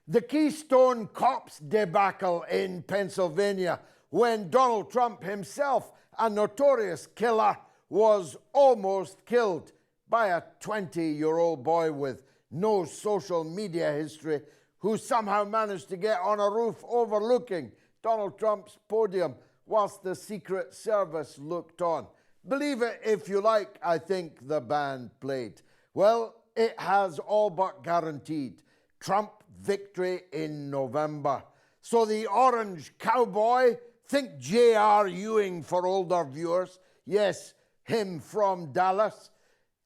The Keystone Cops debacle in Pennsylvania, when Donald Trump himself, a notorious killer, was almost killed by a 20-year-old boy with no social media history who somehow managed to get on a roof overlooking Donald Trump's podium whilst the Secret Service looked on. Believe it if you like, I think the band played. Well, it has all but guaranteed Trump victory in November. So the orange cowboy, think J.R. Ewing for older viewers, yes, him from Dallas,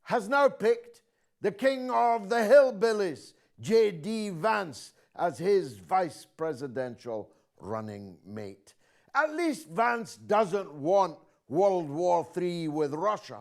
has now picked the king of the hillbillies, J.D. Vance, as his vice presidential running mate. At least Vance doesn't want World War III with Russia.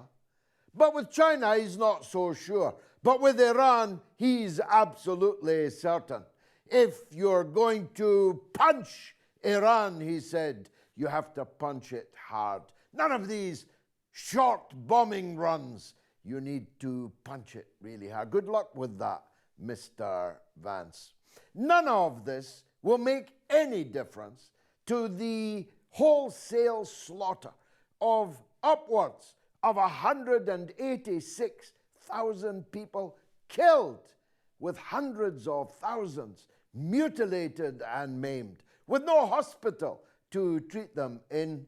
But with China, he's not so sure. But with Iran, he's absolutely certain. If you're going to punch Iran, he said, you have to punch it hard. None of these short bombing runs. You need to punch it really hard. Good luck with that, Mr. Vance. None of this will make any difference to the wholesale slaughter of upwards of 186,000 people killed, with hundreds of thousands mutilated and maimed, with no hospital to treat them in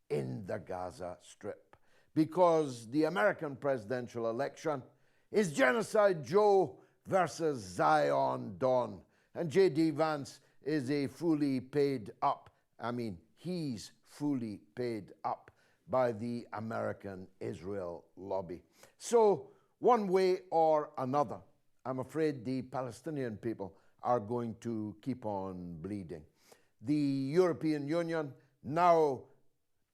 the Gaza Strip. Because the American presidential election is Genocide Joe versus Zion Dawn. And J.D. Vance is a fully paid up, he's fully paid up by the American Israel lobby. So, one way or another, I'm afraid the Palestinian people are going to keep on bleeding. The European Union, now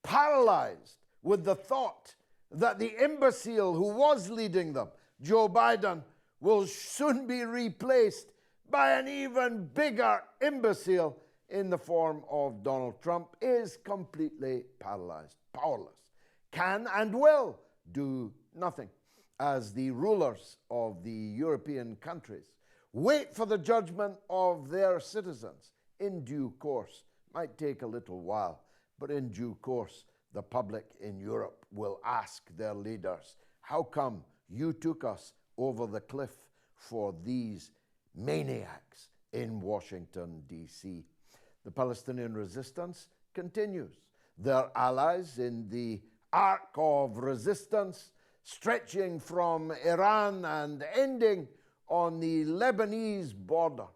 paralyzed with the thought that the imbecile who was leading them, Joe Biden, will soon be replaced by an even bigger imbecile in the form of Donald Trump, is completely paralyzed, powerless, can and will do nothing, as the rulers of the European countries wait for the judgment of their citizens in due course. Might take a little while, but in due course, the public in Europe will ask their leaders, how come you took us over the cliff for these maniacs in Washington, D.C.? The Palestinian resistance continues. Their allies in the arc of resistance, stretching from Iran and ending on the Lebanese border,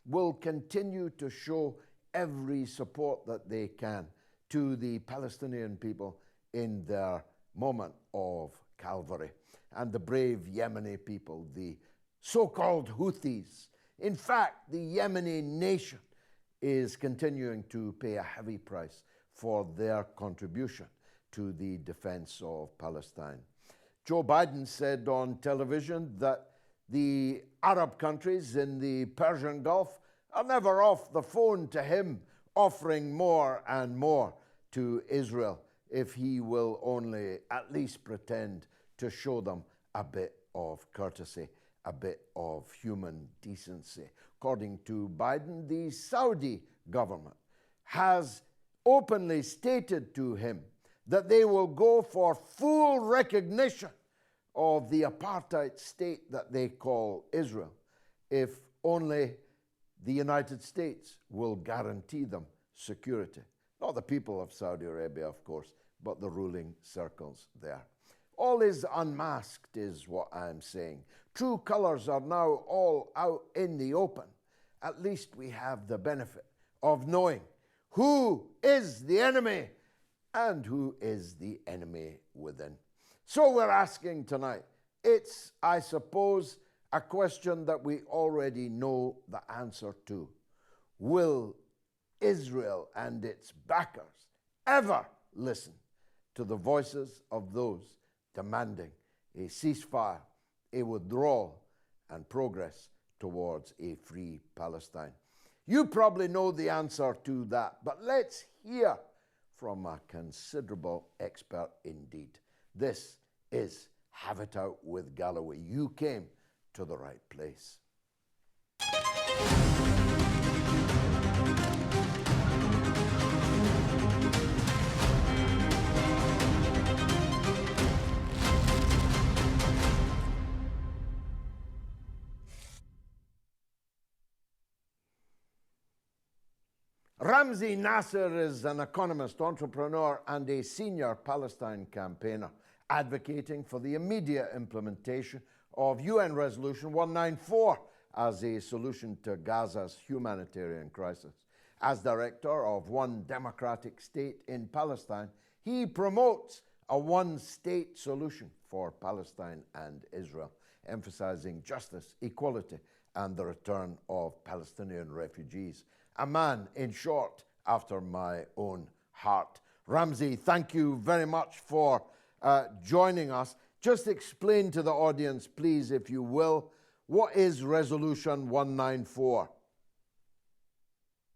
will continue to show every support that they can to the Palestinian people in their moment of Calvary. And the brave Yemeni people, the so-called Houthis. In fact, the Yemeni nation is continuing to pay a heavy price for their contribution to the defense of Palestine. Joe Biden said on television that the Arab countries in the Persian Gulf are never off the phone to him, offering more and more to Israel if he will only at least pretend to show them a bit of courtesy, a bit of human decency. According to Biden, the Saudi government has openly stated to him that they will go for full recognition of the apartheid state that they call Israel, if only the United States will guarantee them security. Not the people of Saudi Arabia, of course, but the ruling circles there. All is unmasked, is what I'm saying. True colors are now all out in the open. At least we have the benefit of knowing who is the enemy and who is the enemy within. So we're asking tonight, it's, I suppose, a question that we already know the answer to. Will Israel and its backers ever listen to the voices of those demanding a ceasefire, a withdrawal, and progress towards a free Palestine? You probably know the answer to that, but let's hear from a considerable expert indeed. This is Have It Out with Galloway. You came to the right place. Ramzi Nasir is an economist, entrepreneur, and a senior Palestine campaigner, advocating for the immediate implementation of UN Resolution 194 as a solution to Gaza's humanitarian crisis. As director of One Democratic State in Palestine, he promotes a one-state solution for Palestine and Israel, emphasizing justice, equality, and the return of Palestinian refugees. A man, in short, after my own heart. Ramzi, thank you very much for joining us. Just explain to the audience, please, if you will, what is Resolution 194?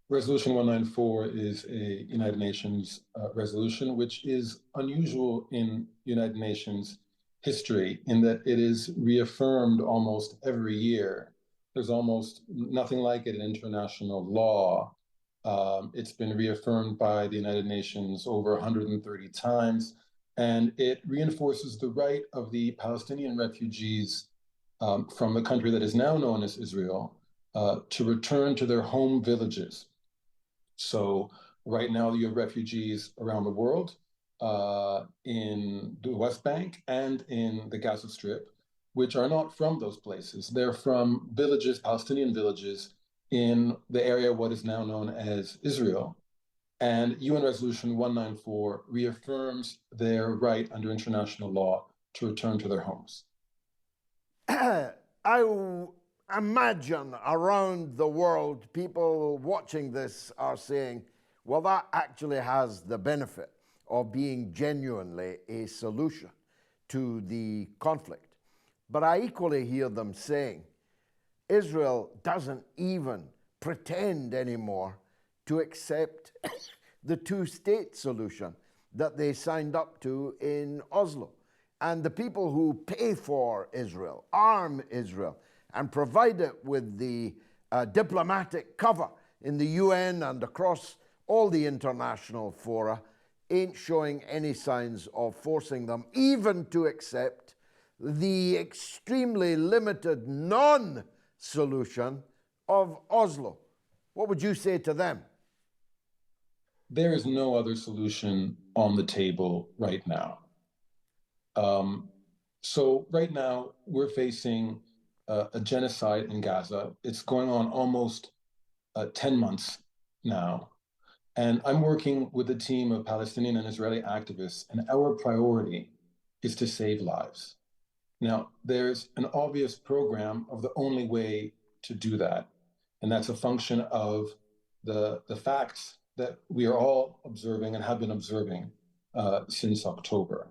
Resolution 194 is a United Nations resolution, which is unusual in United Nations history in that it is reaffirmed almost every year. There's almost nothing like it in international law. It's been reaffirmed by the United Nations over 130 times, and it reinforces the right of the Palestinian refugees from the country that is now known as Israel to return to their home villages. So right now you have refugees around the world in the West Bank and in the Gaza Strip, which are not from those places. They're from villages, Palestinian villages, in the area of what is now known as Israel. And UN Resolution 194 reaffirms their right under international law to return to their homes. I imagine around the world, people watching this are saying, well, that actually has the benefit of being genuinely a solution to the conflict. But I equally hear them saying, Israel doesn't even pretend anymore to accept the two-state solution that they signed up to in Oslo. And the people who pay for Israel, arm Israel, and provide it with the diplomatic cover in the UN and across all the international fora, ain't showing any signs of forcing them even to accept the extremely limited non-solution of Oslo. What would you say to them? There is no other solution on the table right now. So right now we're facing a genocide in Gaza. It's going on almost 10 months now. And I'm working with a team of Palestinian and Israeli activists, and our priority is to save lives. Now, there's an obvious program of the only way to do that, and that's a function of the facts that we are all observing and have been observing since October.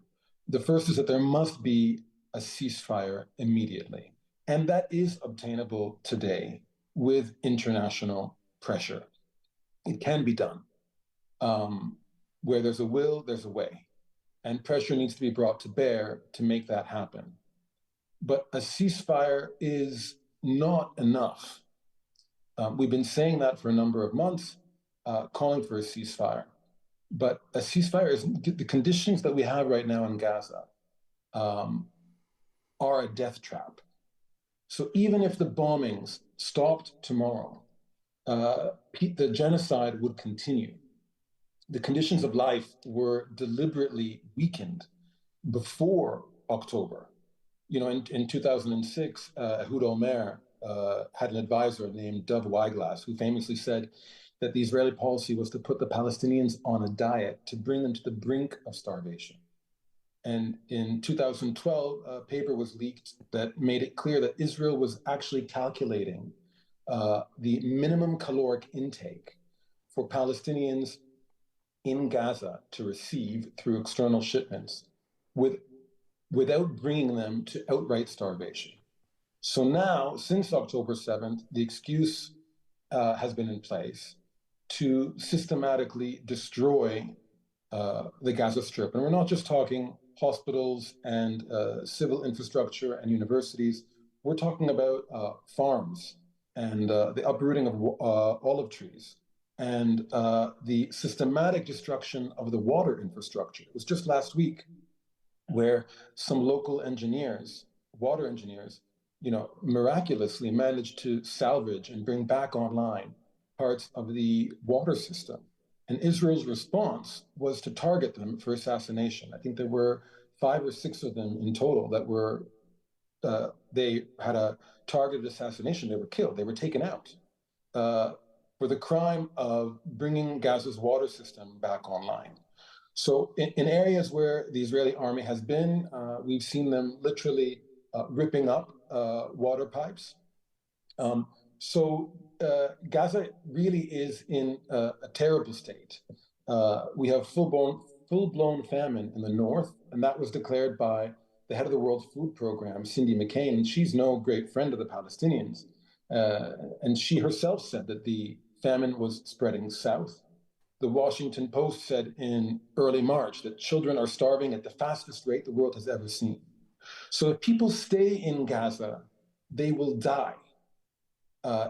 The first is that there must be a ceasefire immediately, and that is obtainable today with international pressure. It can be done. Where there's a will, there's a way, and pressure needs to be brought to bear to make that happen. But a ceasefire is not enough. We've been saying that for a number of months, calling for a ceasefire. But a ceasefire is the conditions that we have right now in Gaza are a death trap. So even if the bombings stopped tomorrow, the genocide would continue. The conditions of life were deliberately weakened before October. You know, in 2006, Ehud Olmert had an advisor named Dov Weiglass, who famously said that the Israeli policy was to put the Palestinians on a diet to bring them to the brink of starvation. And in 2012, a paper was leaked that made it clear that Israel was actually calculating the minimum caloric intake for Palestinians in Gaza to receive through external shipments without bringing them to outright starvation. So now, since October 7th, the excuse has been in place to systematically destroy the Gaza Strip. And we're not just talking hospitals and civil infrastructure and universities. We're talking about farms and the uprooting of olive trees and the systematic destruction of the water infrastructure. It was just last week where some local engineers, water engineers, you know, miraculously managed to salvage and bring back online parts of the water system. And Israel's response was to target them for assassination. I think there were 5 or 6 of them in total that were, they had a targeted assassination. They were killed, they were taken out for the crime of bringing Gaza's water system back online. So in areas where the Israeli army has been, we've seen them literally ripping up water pipes. So Gaza really is in a terrible state. We have full-blown famine in the north, and that was declared by the head of the World Food Program, Cindy McCain, and she's no great friend of the Palestinians. And she herself said that the famine was spreading south. The Washington Post said in early March that children are starving at the fastest rate the world has ever seen. So if people stay in Gaza, they will die,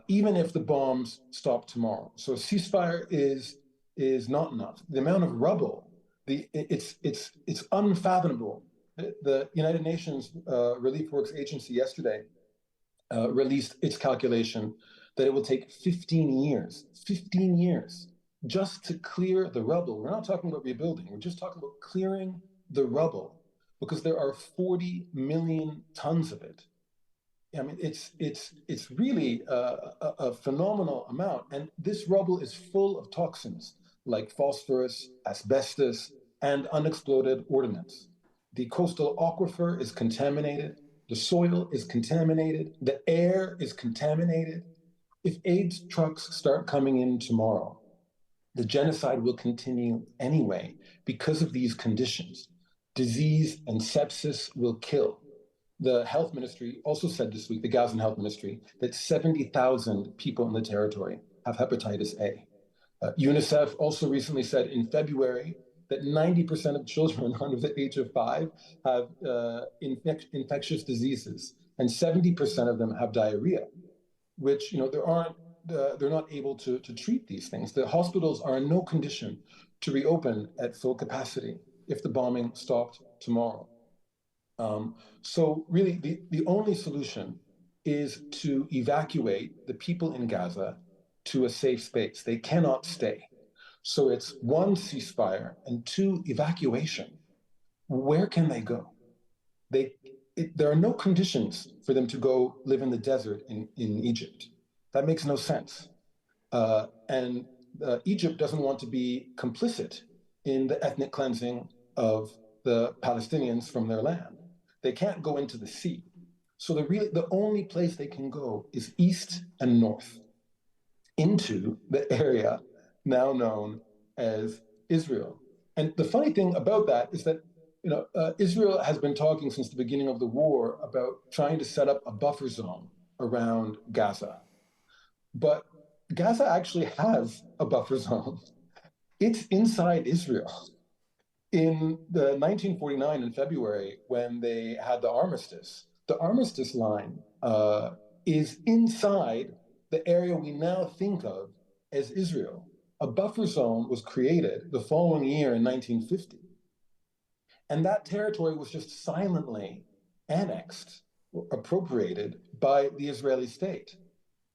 even if the bombs stop tomorrow. So a ceasefire is not enough. The amount of rubble, it's unfathomable. The United Nations Relief Works Agency yesterday released its calculation that it will take 15 years just to clear the rubble. We're not talking about rebuilding. We're just talking about clearing the rubble, because there are 40 million tons of it. I mean, it's really a phenomenal amount. And this rubble is full of toxins like phosphorus, asbestos, and unexploded ordnance. The coastal aquifer is contaminated. The soil is contaminated. The air is contaminated. If aid trucks start coming in tomorrow, the genocide will continue anyway because of these conditions. Disease and sepsis will kill. The health ministry also said this week, the Gazan health ministry, that 70,000 people in the territory have hepatitis A. UNICEF also recently said in February that 90% of children under the age of 5 have infectious diseases, and 70% of them have diarrhea, which, they're not able to treat these things. The hospitals are in no condition to reopen at full capacity if the bombing stopped tomorrow. So really, the only solution is to evacuate the people in Gaza to a safe space. They cannot stay. So it's 1, ceasefire, and 2, evacuation. Where can they go? There are no conditions for them to go live in the desert in Egypt. That makes no sense. And Egypt doesn't want to be complicit in the ethnic cleansing of the Palestinians from their land. They can't go into the sea. So the only place they can go is east and north, into the area now known as Israel. And the funny thing about that is that Israel has been talking since the beginning of the war about trying to set up a buffer zone around Gaza. But Gaza actually has a buffer zone. It's inside Israel. In the 1949 in February, when they had the armistice line is inside the area we now think of as Israel. A buffer zone was created the following year in 1950. And that territory was just silently annexed, appropriated by the Israeli state.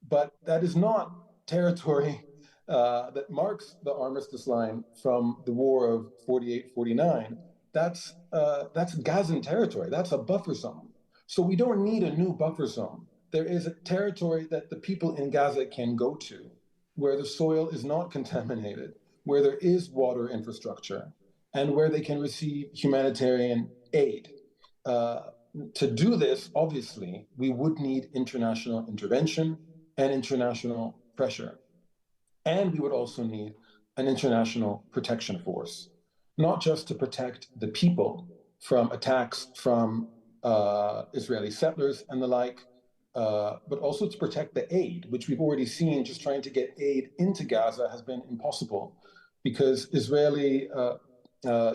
But that is not territory that marks the armistice line from the war of 48-49. That's Gazan territory. That's a buffer zone. So we don't need a new buffer zone. There is a territory that the people in Gaza can go to, where the soil is not contaminated, where there is water infrastructure, and where they can receive humanitarian aid. To do this, obviously, we would need international intervention and international pressure. And we would also need an international protection force, not just to protect the people from attacks from Israeli settlers and the like, but also to protect the aid, which we've already seen just trying to get aid into Gaza has been impossible because Israeli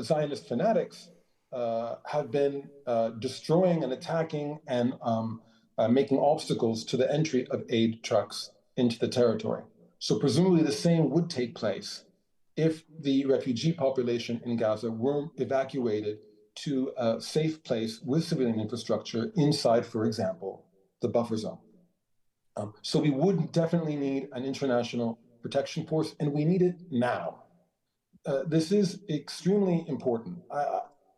Zionist fanatics have been destroying and attacking and making obstacles to the entry of aid trucks into the territory. So presumably the same would take place if the refugee population in Gaza were evacuated to a safe place with civilian infrastructure inside, for example, the buffer zone. So we would definitely need an international Protection Force, and we need it now. This is extremely important.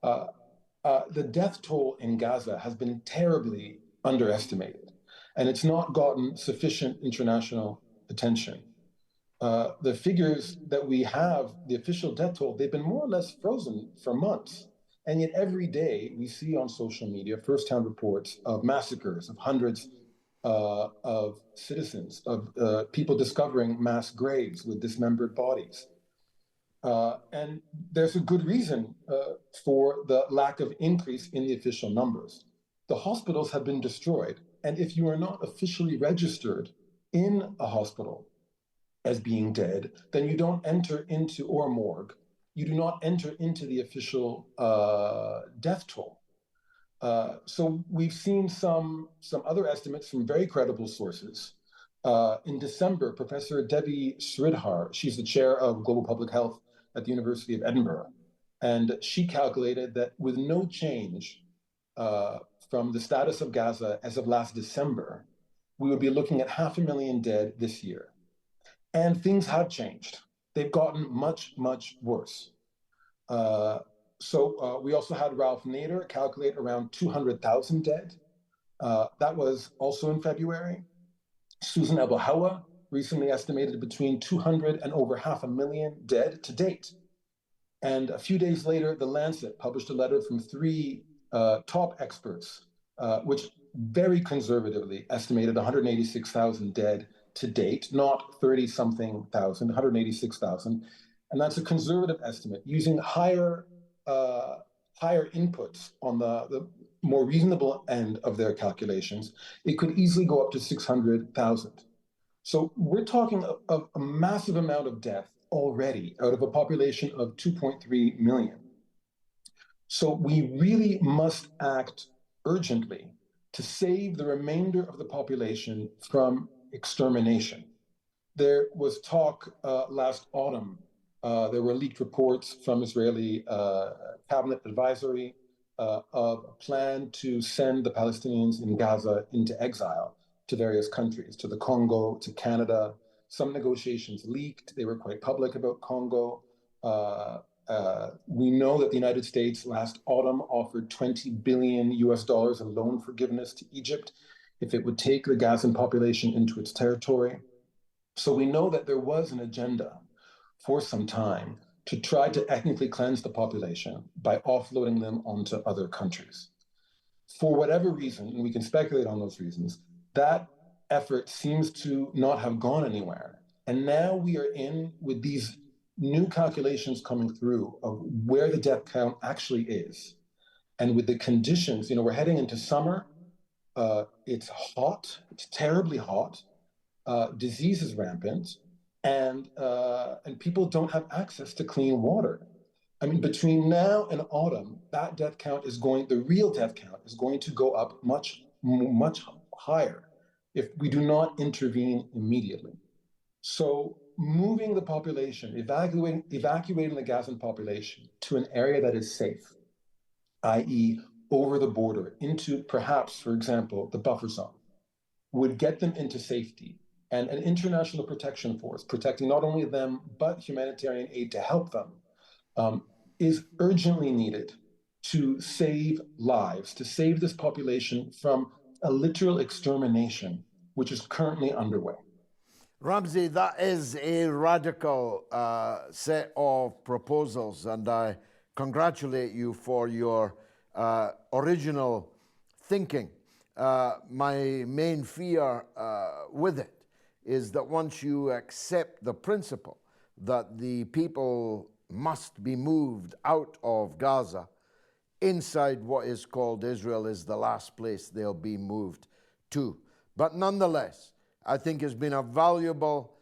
The death toll in Gaza has been terribly underestimated, and it's not gotten sufficient international attention. The figures that we have, the official death toll, they've been more or less frozen for months. And yet every day we see on social media firsthand reports of massacres, of hundreds of citizens, of people discovering mass graves with dismembered bodies. And there's a good reason for the lack of increase in the official numbers. The hospitals have been destroyed. And if you are not officially registered in a hospital as being dead, then you don't enter into, or morgue, you do not enter into the official death toll. So we've seen some other estimates from very credible sources. In December, Professor Debbie Sridhar, she's the chair of global public health at the University of Edinburgh, and she calculated that with no change from the status of Gaza as of last December, we would be looking at 500,000 dead this year. And things have changed. They've gotten much, much worse. So we also had Ralph Nader calculate around 200,000 dead. That was also in February. Susan Abu-Hawa recently estimated between 200 and over 500,000 dead to date. And a few days later, The Lancet published a letter from three top experts, which very conservatively estimated 186,000 dead to date, not 30-something thousand, 186,000. And that's a conservative estimate using higher inputs on the more reasonable end of their calculations. It could easily go up to 600,000. So we're talking of a massive amount of death already out of a population of 2.3 million. So we really must act urgently to save the remainder of the population from extermination. There was talk last autumn, there were leaked reports from Israeli cabinet advisory of a plan to send the Palestinians in Gaza into exile to various countries, to the Congo, to Canada. Some negotiations leaked. They were quite public about Congo. We know that the United States last autumn offered $20 billion in loan forgiveness to Egypt if it would take the Gazan population into its territory. So we know that there was an agenda for some time to try to ethnically cleanse the population by offloading them onto other countries. For whatever reason, and we can speculate on those reasons, that effort seems to not have gone anywhere. And now we are in with these new calculations coming through of where the death count actually is. And with the conditions, we're heading into summer. It's hot, it's terribly hot. Disease is rampant, and people don't have access to clean water. I mean, between now and autumn, that death count the real death count is going to go up much, much higher if we do not intervene immediately. So moving the population, evacuating the Gazan population to an area that is safe, i.e. over the border into perhaps, for example, the buffer zone, would get them into safety. And an international protection force protecting not only them, but humanitarian aid to help them is urgently needed to save lives, to save this population from a literal extermination, which is currently underway. Ramzi, that is a radical set of proposals, and I congratulate you for your original thinking. My main fear with it is that once you accept the principle that the people must be moved out of Gaza, inside what is called Israel is the last place they'll be moved to. But nonetheless, I think it's been a valuable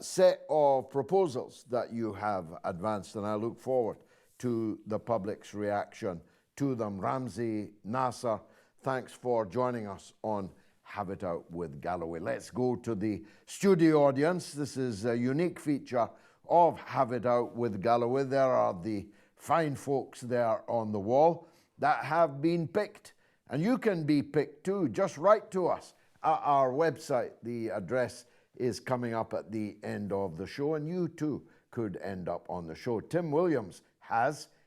set of proposals that you have advanced, and I look forward to the public's reaction to them. Ramzi Nasir, thanks for joining us on Have It Out with Galloway. Let's go to the studio audience. This is a unique feature of Have It Out with Galloway. There are the fine folks there on the wall that have been picked, and you can be picked too. Just write to us at our website. The address is coming up at the end of the show, and you too could end up on the show. Tim Williams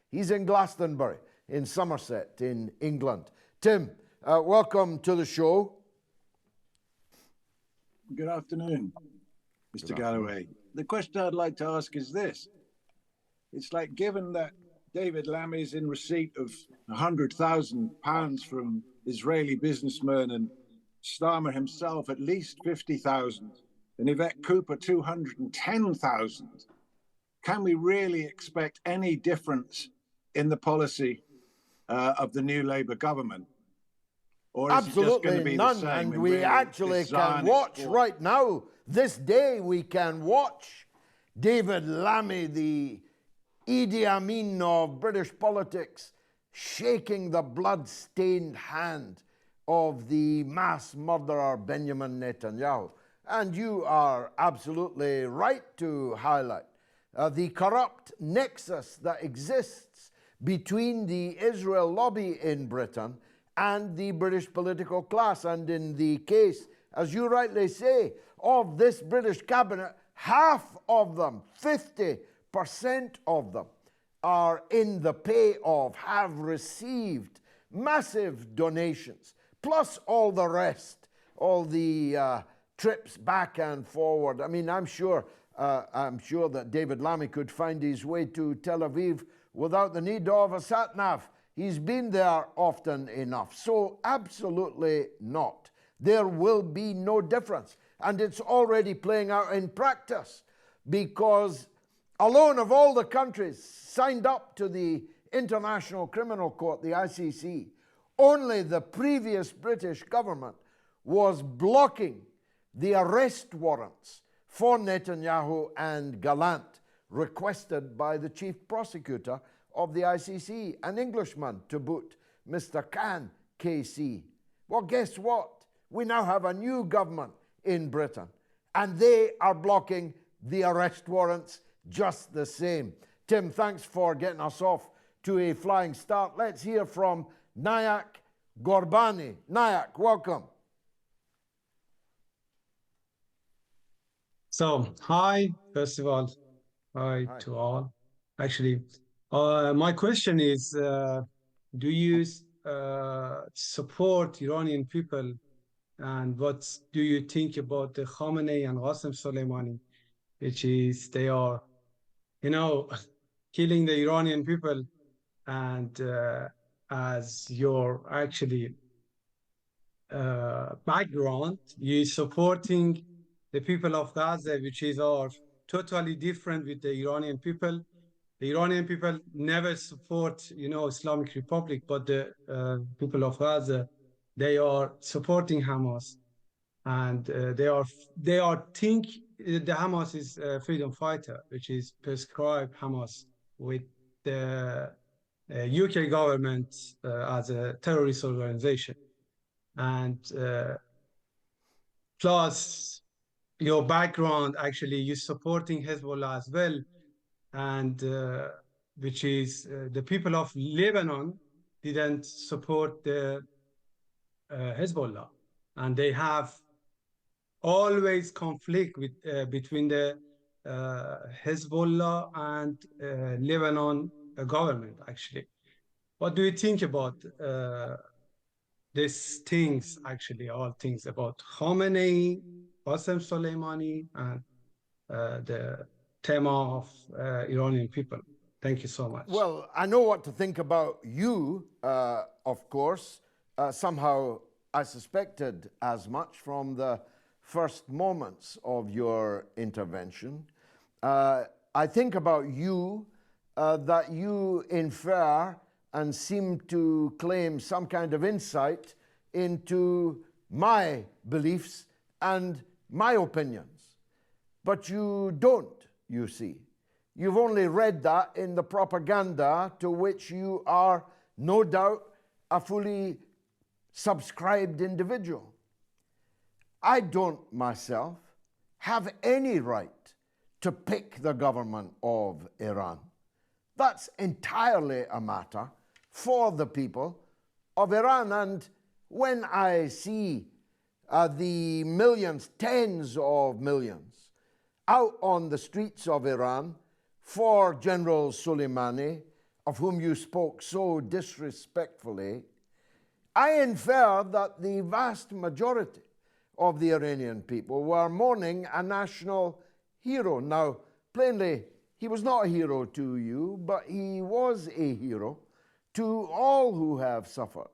he's in Glastonbury in Somerset in England. Tim, welcome to the show. Good afternoon, Mr. Galloway. The question I'd like to ask is this. It's like, given that David Lammy is in receipt of £100,000 from Israeli businessman and Starmer himself at least 50,000 and Yvette Cooper 210,000, can we really expect any difference in the policy of the new Labour government? Or is Absolutely it just going to be none, the same? and we really actually can watch right now, this day we can watch David Lammy, the Idi Amin of British politics, shaking the blood-stained hand of the mass murderer Benjamin Netanyahu. And you are absolutely right to highlight the corrupt nexus that exists between the Israel lobby in Britain and the British political class. And in the case, as you rightly say, of this British cabinet, half of them, 50% of them, are in the pay of, have received massive donations, plus all the rest, all the trips back and forward. I mean, I'm sure that David Lammy could find his way to Tel Aviv without the need of a sat-nav. He's been there often enough. So absolutely not. There will be no difference. And it's already playing out in practice, because alone of all the countries signed up to the International Criminal Court, the ICC, only the previous British government was blocking the arrest warrants for Netanyahu and Gallant requested by the chief prosecutor of the ICC, an Englishman to boot, Mr. Khan KC. Well, guess what? We now have a new government in Britain, and they are blocking the arrest warrants just the same. Tim, thanks for getting us off to a flying start. Let's hear from Nayak Gorbani. Nayak, welcome. So, hi, first of all, hi to all. Actually, my question is, do you support Iranian people, and what do you think about the Khamenei and Qasem Soleimani, which is they are, killing the Iranian people, and as your actually background, you supporting the people of Gaza, which are totally different with the Iranian people. The Iranian people never support, Islamic Republic, but the people of Gaza, they are supporting Hamas, and they think the Hamas is a freedom fighter, which is prescribed Hamas with the UK government as a terrorist organization, and plus your background, actually, you're supporting Hezbollah as well, and which is the people of Lebanon didn't support the Hezbollah, and they have always conflict with between the Hezbollah and Lebanon government, actually. What do you think about these things, actually, all things about Khamenei, Qasem Soleimani, and the tema of Iranian people? Thank you so much. Well, I know what to think about you, of course. Somehow I suspected as much from the first moments of your intervention. I think about you that you infer and seem to claim some kind of insight into my beliefs and my opinions. But you don't, you see. You've only read that in the propaganda to which you are, no doubt, a fully subscribed individual. I don't myself have any right to pick the government of Iran. That's entirely a matter for the people of Iran. And when I see the millions, tens of millions, out on the streets of Iran for General Soleimani, of whom you spoke so disrespectfully, I infer that the vast majority of the Iranian people were mourning a national hero. Now, plainly, he was not a hero to you, but he was a hero to all who have suffered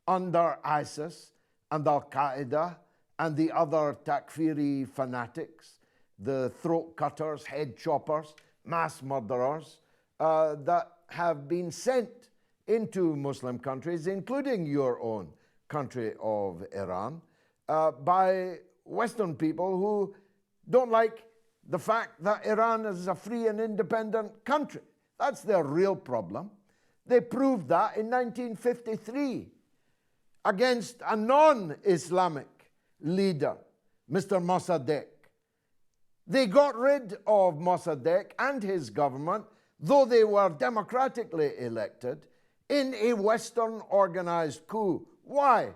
under ISIS and Al-Qaeda and the other Takfiri fanatics, the throat cutters, head choppers, mass murderers that have been sent into Muslim countries, including your own country of Iran, by Western people who don't like the fact that Iran is a free and independent country. That's their real problem. They proved that in 1953 against a non-Islamic leader, Mr. Mossadegh. They got rid of Mossadegh and his government, though they were democratically elected, in a Western organized coup. Why?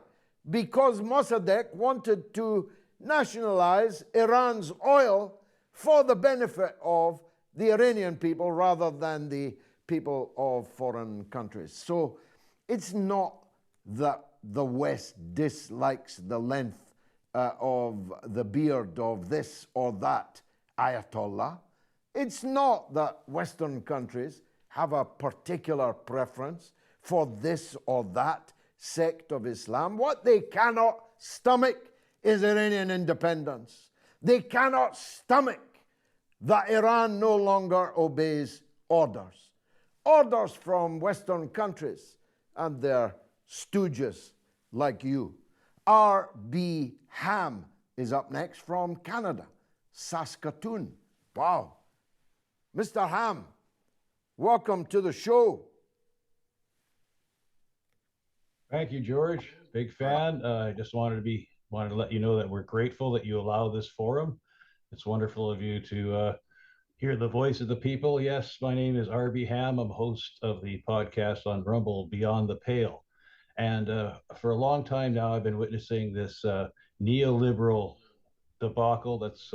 Because Mossadegh wanted to nationalize Iran's oil for the benefit of the Iranian people rather than the people of foreign countries. So it's not that the West dislikes the length of the beard of this or that Ayatollah. It's not that Western countries have a particular preference for this or that sect of Islam. What they cannot stomach is Iranian independence. They cannot stomach that Iran no longer obeys orders. Orders from Western countries and their stooges like you. R.B. Ham is up next from Canada, Saskatoon. Wow. Mr. Ham, welcome to the show. Thank you, George. Big fan. I just wanted to let you know that we're grateful that you allow this forum. It's wonderful of you to hear the voice of the people. Yes, my name is R.B. Ham. I'm host of the podcast on Rumble, Beyond the Pale. And for a long time now, I've been witnessing this neoliberal debacle that's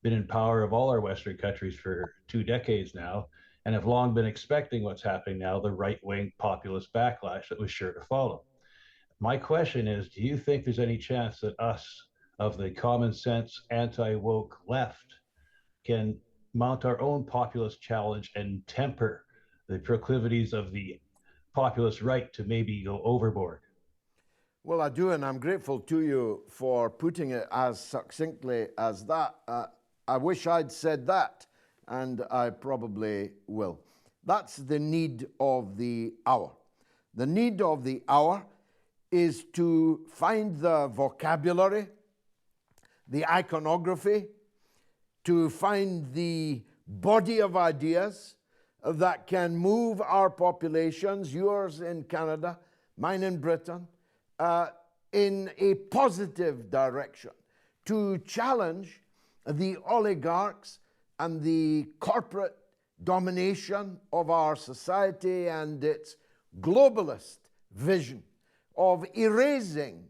been in power of all our Western countries for 2 decades now, and have long been expecting what's happening now, the right-wing populist backlash that was sure to follow. My question is, do you think there's any chance that us, of the common sense anti-woke left, can mount our own populist challenge and temper the proclivities of the populist right to maybe go overboard? Well, I do, and I'm grateful to you for putting it as succinctly as that. I wish I'd said that, and I probably will. That's the need of the hour. The need of the hour is to find the vocabulary, the iconography, to find the body of ideas that can move our populations, yours in Canada, mine in Britain, in a positive direction, to challenge the oligarchs and the corporate domination of our society and its globalist vision of erasing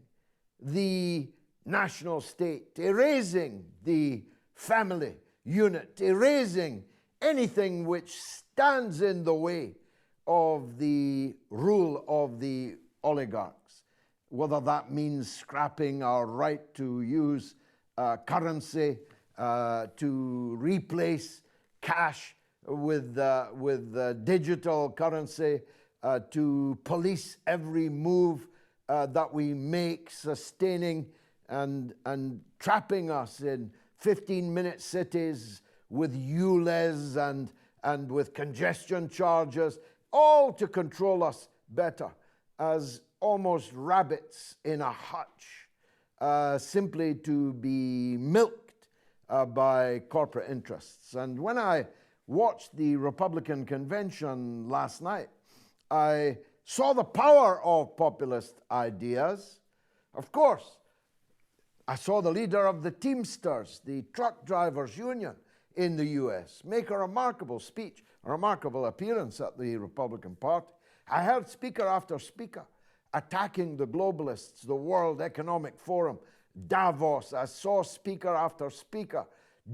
the national state, erasing the family unit, erasing anything which stands in the way of the rule of the oligarchs, whether that means scrapping our right to use currency, to replace cash with digital currency, to police every move that we make, sustaining and trapping us in 15-minute cities with ULEZ and with congestion charges, all to control us better as almost rabbits in a hutch, simply to be milked by corporate interests. And when I watched the Republican convention last night, I saw the power of populist ideas. Of course, I saw the leader of the Teamsters, the truck drivers union in the US, make a remarkable speech, a remarkable appearance at the Republican Party. I heard speaker after speaker attacking the globalists, the World Economic Forum, Davos, I saw speaker after speaker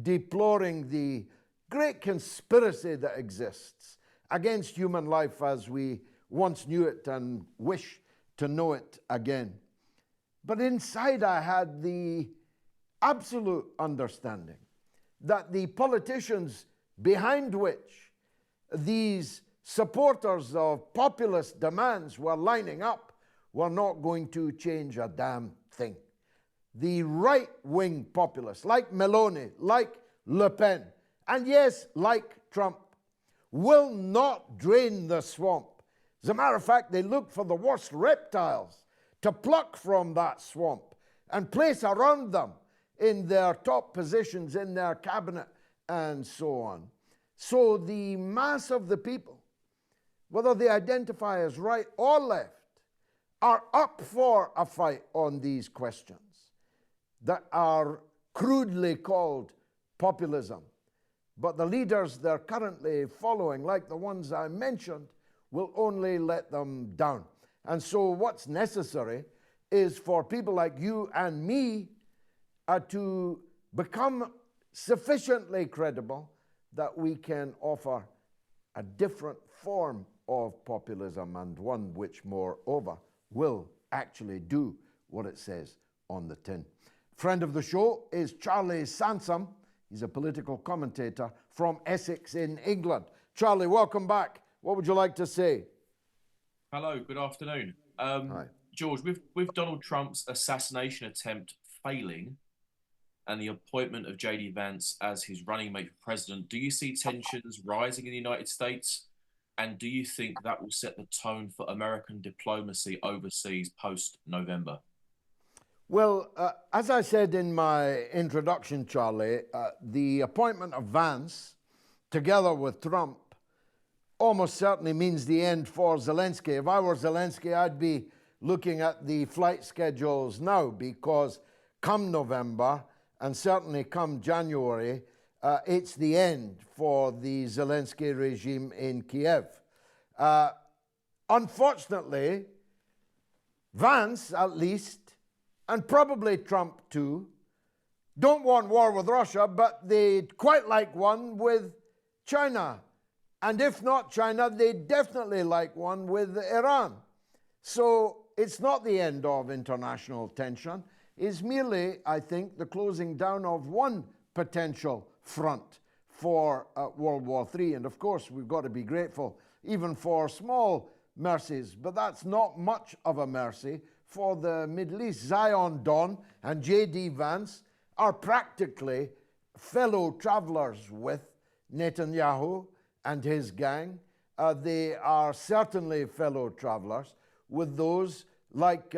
deploring the great conspiracy that exists against human life as we once knew it and wish to know it again. But inside I had the absolute understanding that the politicians behind which these supporters of populist demands were lining up were not going to change a damn thing. The right-wing populists, like Meloni, like Le Pen, and yes, like Trump, will not drain the swamp. As a matter of fact, they look for the worst reptiles to pluck from that swamp and place around them in their top positions in their cabinet and so on. So the mass of the people, whether they identify as right or left, are up for a fight on these questions that are crudely called populism. But the leaders they're currently following, like the ones I mentioned, will only let them down. And so what's necessary is for people like you and me to become sufficiently credible that we can offer a different form of populism, and one which, moreover, will actually do what it says on the tin. Friend of the show is Charlie Sansom. He's a political commentator from Essex in England. Charlie, welcome back. What would you like to say? Hello, good afternoon. Hi. George, with Donald Trump's assassination attempt failing and the appointment of J.D. Vance as his running mate for president, do you see tensions rising in the United States? And do you think that will set the tone for American diplomacy overseas post-November? Well, as I said in my introduction, Charlie, the appointment of Vance, together with Trump, almost certainly means the end for Zelensky. If I were Zelensky, I'd be looking at the flight schedules now, because come November, and certainly come January, it's the end for the Zelensky regime in Kiev. Unfortunately, Vance, at least, and probably Trump too, don't want war with Russia, but they'd quite like one with China. And if not China, they definitely like one with Iran. So it's not the end of international tension. It's merely, I think, the closing down of one potential front for World War III. And of course, we've got to be grateful even for small mercies, but that's not much of a mercy for the Middle East. Zion Dawn and J.D. Vance are practically fellow travelers with Netanyahu and his gang. They are certainly fellow travelers with those like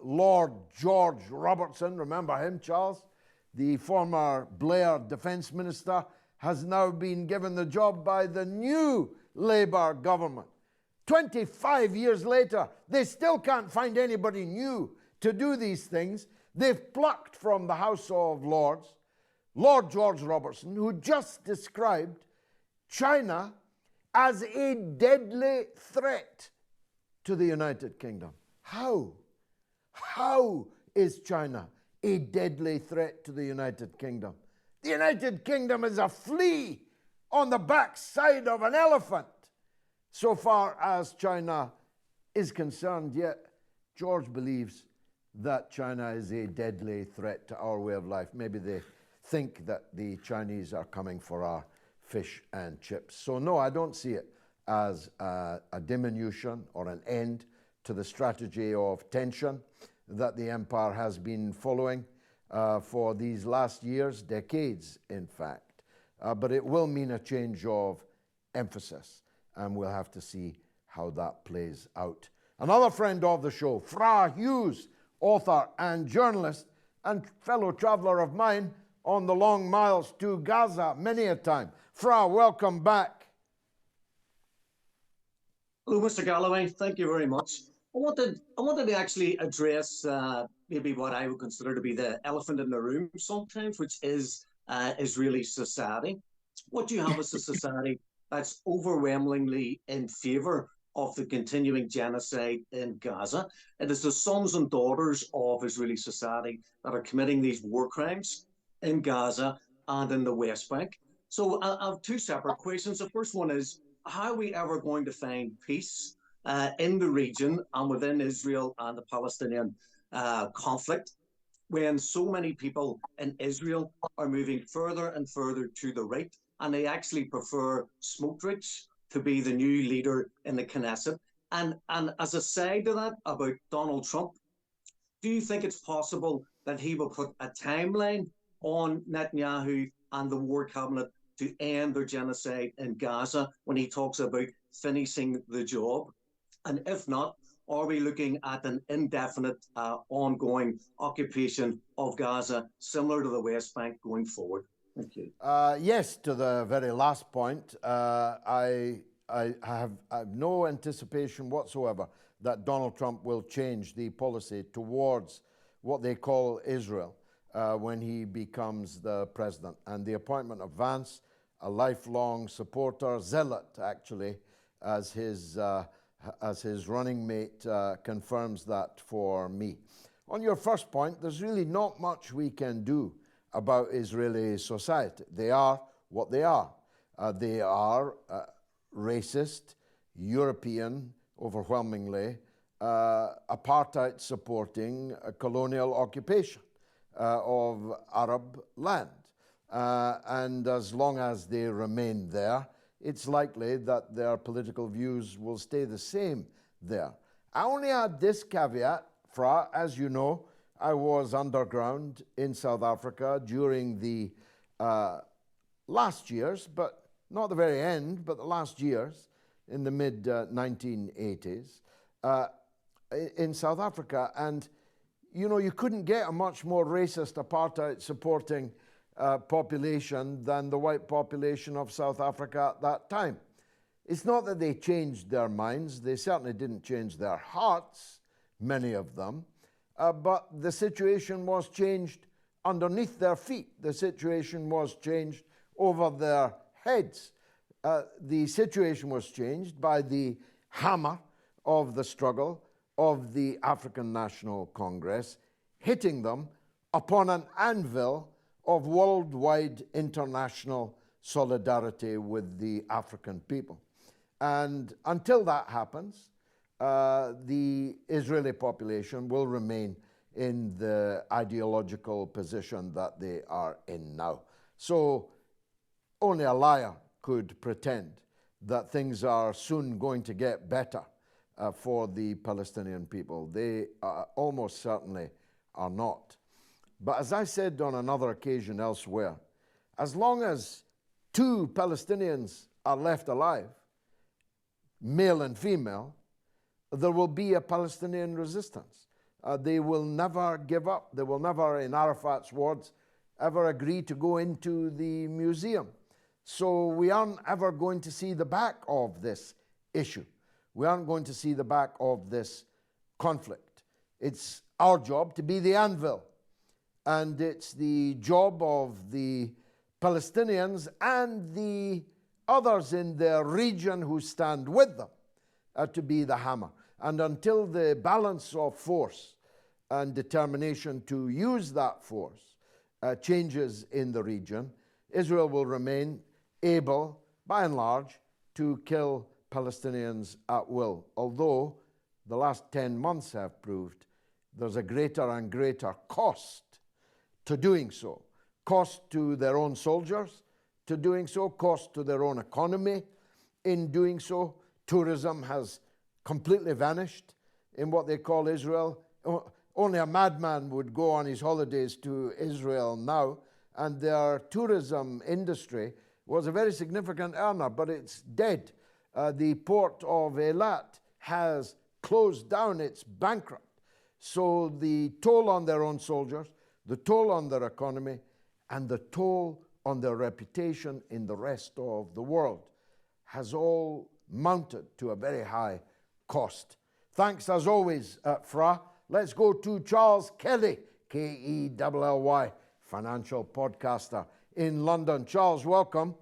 Lord George Robertson. Remember him, Charles? The former Blair defense minister has now been given the job by the new Labour government. 25 years later, they still can't find anybody new to do these things. They've plucked from the House of Lords Lord George Robertson, who just described China as a deadly threat to the United Kingdom. How? How is China a deadly threat to the United Kingdom? The United Kingdom is a flea on the backside of an elephant, so far as China is concerned. Yet George believes that China is a deadly threat to our way of life. Maybe they think that the Chinese are coming for our fish and chips. So no, I don't see it as a diminution or an end to the strategy of tension that the empire has been following for these last years, decades in fact. But it will mean a change of emphasis, and we'll have to see how that plays out. Another friend of the show, Fra Hughes, author and journalist and fellow traveller of mine on the long miles to Gaza many a time. Fra, welcome back. Hello, Mr. Galloway. Thank you very much. I wanted to actually address maybe what I would consider to be the elephant in the room sometimes, which is Israeli society. What you have is a society that's overwhelmingly in favour of the continuing genocide in Gaza. It is the sons and daughters of Israeli society that are committing these war crimes in Gaza and in the West Bank. So I have two separate questions. The first one is, how are we ever going to find peace in the region and within Israel and the Palestinian conflict when so many people in Israel are moving further and further to the right, and they actually prefer Smotrich to be the new leader in the Knesset? And as a side to that, about Donald Trump, do you think it's possible that he will put a timeline on Netanyahu and the war cabinet to end their genocide in Gaza when he talks about finishing the job? And if not, are we looking at an indefinite, ongoing occupation of Gaza, similar to the West Bank, going forward? Thank you. Yes, to the very last point, I have no anticipation whatsoever that Donald Trump will change the policy towards what they call Israel when he becomes the president. And the appointment of Vance, a lifelong supporter, zealot actually, as his running mate, confirms that for me. On your first point, there's really not much we can do about Israeli society. They are what they are. They are racist, European, overwhelmingly, apartheid supporting a colonial occupation of Arab land. And as long as they remain there, it's likely that their political views will stay the same there. I only add this caveat, Fra, as you know, I was underground in South Africa during the last years, but not the very end, but the last years, in the mid-1980s, in South Africa. And, you know, you couldn't get a much more racist apartheid-supporting population than the white population of South Africa at that time. It's not that they changed their minds. They certainly didn't change their hearts, many of them. But the situation was changed underneath their feet. The situation was changed over their heads. The situation was changed by the hammer of the struggle of the African National Congress, hitting them upon an anvil of worldwide international solidarity with the African people. And until that happens, the Israeli population will remain in the ideological position that they are in now. So only a liar could pretend that things are soon going to get better for the Palestinian people. They almost certainly are not. But as I said on another occasion elsewhere, as long as two Palestinians are left alive, male and female, there will be a Palestinian resistance. They will never give up. They will never, in Arafat's words, ever agree to go into the museum. So we aren't ever going to see the back of this issue. We aren't going to see the back of this conflict. It's our job to be the anvil. And it's the job of the Palestinians and the others in their region who stand with them to be the hammer. And until the balance of force and determination to use that force changes in the region, Israel will remain able, by and large, to kill Palestinians at will. Although the last 10 months have proved there's a greater and greater cost to doing so. Cost to their own soldiers to doing so, cost to their own economy in doing so. Tourism has completely vanished in what they call Israel. Only a madman would go on his holidays to Israel now, and their tourism industry was a very significant earner, but it's dead. The port of Eilat has closed down, it's bankrupt. So the toll on their own soldiers, the toll on their economy, and the toll on their reputation in the rest of the world has all mounted to a very high cost. Thanks as always, Fra. Let's go to Charles Kelly, K-E-L-L-Y, financial podcaster in London. Charles, welcome.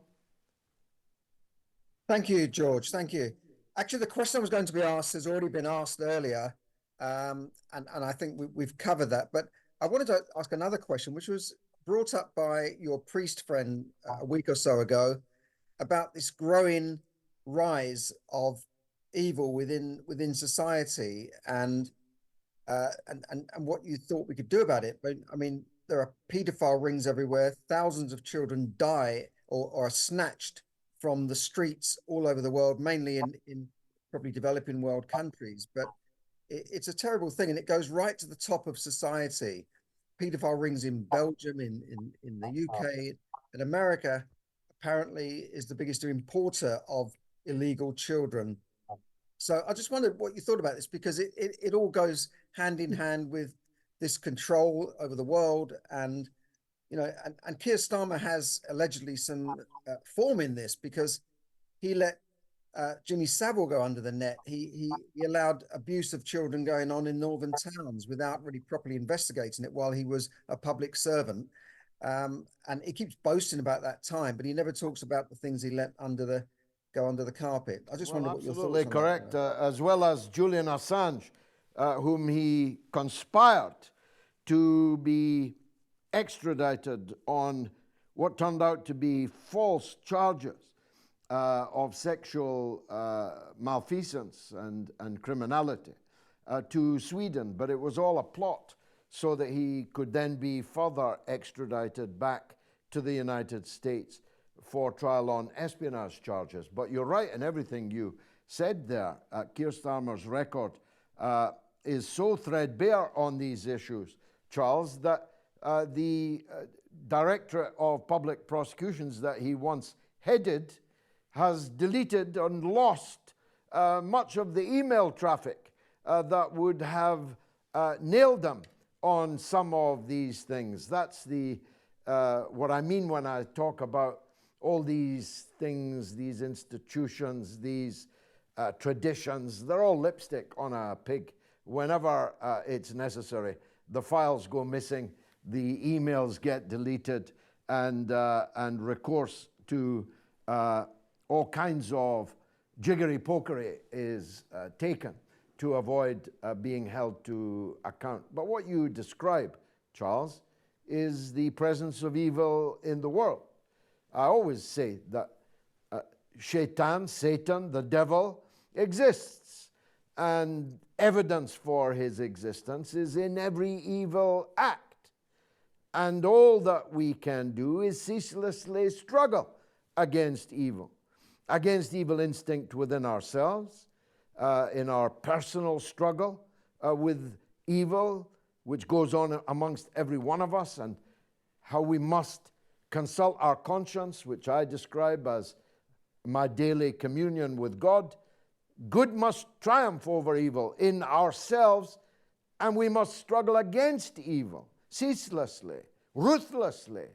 Thank you, George. Thank you. Actually, the question I was going to be asked has already been asked earlier, and I think we've covered that. But I wanted to ask another question, which was brought up by your priest friend a week or so ago, about this growing rise of evil within society, and what you thought we could do about it. But I mean, there are paedophile rings everywhere. Thousands of children die or are snatched from the streets all over the world, mainly in probably developing world countries. But it's a terrible thing, and it goes right to the top of society. Paedophile rings in Belgium, in the UK, and America apparently is the biggest importer of illegal children. So I just wondered what you thought about this, because it all goes hand in hand with this control over the world. And, you know, and Keir Starmer has allegedly some form in this, because he let Jimmy Savile go under the net. He allowed abuse of children going on in northern towns without really properly investigating it while he was a public servant. And he keeps boasting about that time, but he never talks about the things he let go under the carpet. I just wonder what your thoughts on that are. Absolutely correct, as well as Julian Assange, whom he conspired to be extradited on what turned out to be false charges of sexual malfeasance and criminality to Sweden. But it was all a plot so that he could then be further extradited back to the United States for trial on espionage charges. But you're right in everything you said there. Keir Starmer's record is so threadbare on these issues, Charles, that the Directorate of Public Prosecutions that he once headed has deleted and lost much of the email traffic that would have nailed them on some of these things. That's what I mean when I talk about all these things, these institutions, these traditions. They're all lipstick on a pig. Whenever it's necessary, the files go missing, the emails get deleted, and recourse to all kinds of jiggery-pokery is taken to avoid being held to account. But what you describe, Charles, is the presence of evil in the world. I always say that Satan, the devil, exists, and evidence for his existence is in every evil act. And all that we can do is ceaselessly struggle against evil instinct within ourselves, in our personal struggle with evil, which goes on amongst every one of us, and how we must consult our conscience, which I describe as my daily communion with God. Good must triumph over evil in ourselves, and we must struggle against evil ceaselessly, ruthlessly,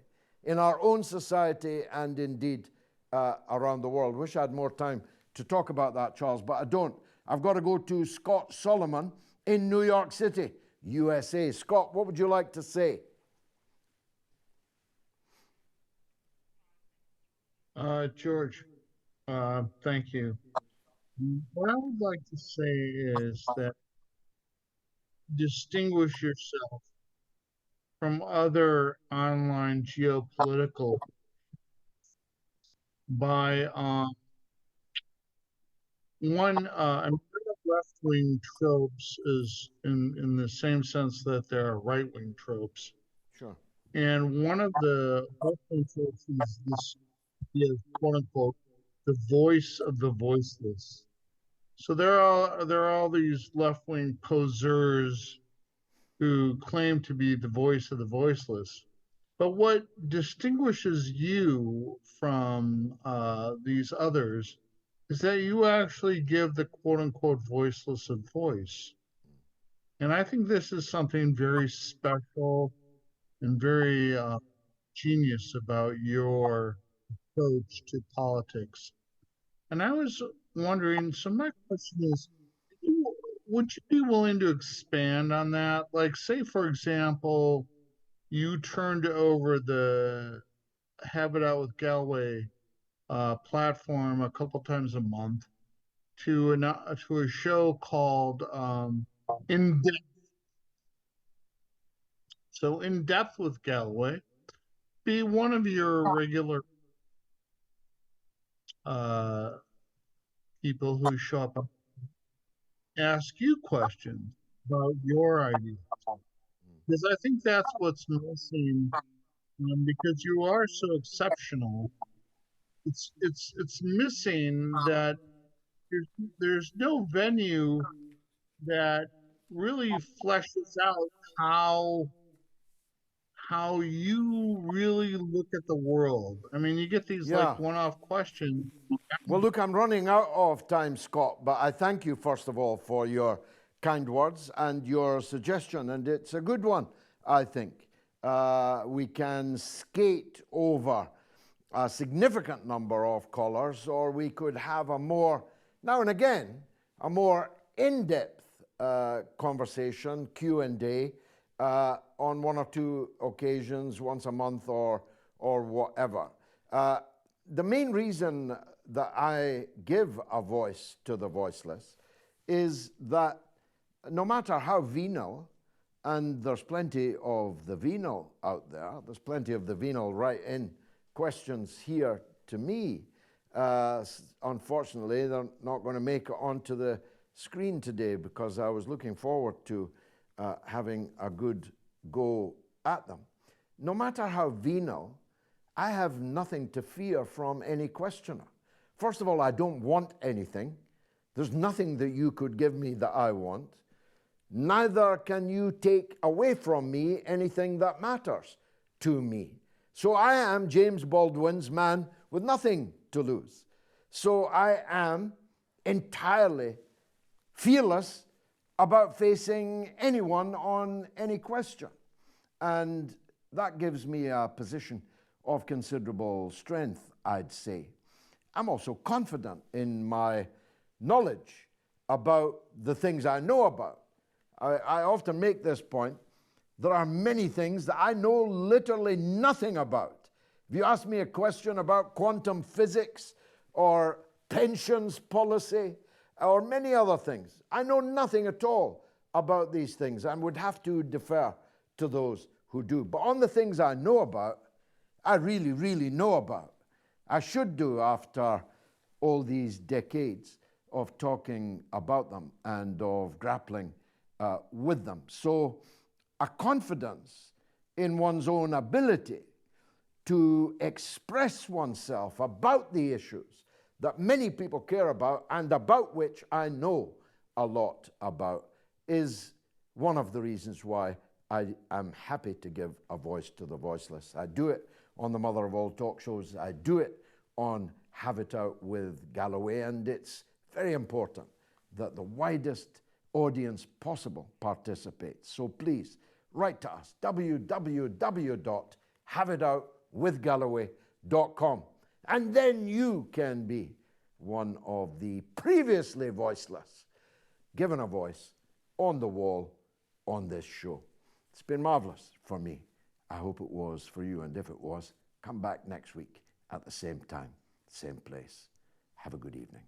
in our own society and indeed around the world. Wish I had more time to talk about that, Charles, but I don't. I've got to go to Scott Solomon in New York City, USA. Scott, what would you like to say? George, thank you. What I would like to say is that distinguish yourself from other online geopolitical by left-wing tropes is in the same sense that there are right-wing tropes. Sure. And one of the left-wing tropes is this idea of, quote unquote, the voice of the voiceless. So there are all these left-wing poseurs who claim to be the voice of the voiceless. But what distinguishes you from these others is that you actually give the quote-unquote voiceless a voice. And I think this is something very special and very genius about your approach to politics. And I was wondering, so my question is, would you be willing to expand on that? Like, say, for example, you turned over the Have It Out with Galloway platform a couple times a month, to a show called In Depth. So In Depth with Galloway, be one of your regular people who show up, ask you questions about your ideas. Because I think that's what's missing, because you are so exceptional. It's missing that there's no venue that really fleshes out how you really look at the world. I mean, you get these like one-off questions. Well, look, I'm running out of time, Scott, but I thank you, first of all, for your kind words and your suggestion, and it's a good one, I think. We can skate over a significant number of callers, or we could have a more, now and again, a more in-depth conversation, Q&A, on one or two occasions, once a month or whatever. The main reason that I give a voice to the voiceless is that no matter how venal, and there's plenty of the venal out there, there's plenty of the venal right in questions here to me. Unfortunately, they're not going to make it onto the screen today because I was looking forward to having a good go at them. No matter how venal, I have nothing to fear from any questioner. First of all, I don't want anything. There's nothing that you could give me that I want. Neither can you take away from me anything that matters to me. So I am James Baldwin's man with nothing to lose. So I am entirely fearless about facing anyone on any question. And that gives me a position of considerable strength, I'd say. I'm also confident in my knowledge about the things I know about. I often make this point. There are many things that I know literally nothing about. If you ask me a question about quantum physics or pensions policy or many other things, I know nothing at all about these things and would have to defer to those who do. But on the things I know about, I really, really know about. I should do after all these decades of talking about them and of grappling with them. So a confidence in one's own ability to express oneself about the issues that many people care about and about which I know a lot about is one of the reasons why I am happy to give a voice to the voiceless. I do it on the Mother of All talk shows. I do it on Have It Out with Galloway, and it's very important that the widest audience possible participates. So please, write to us, www.haveitoutwithgalloway.com, and then you can be one of the previously voiceless given a voice on the wall on this show. It's been marvelous for me. I hope it was for you, and if it was, come back next week at the same time, same place. Have a good evening.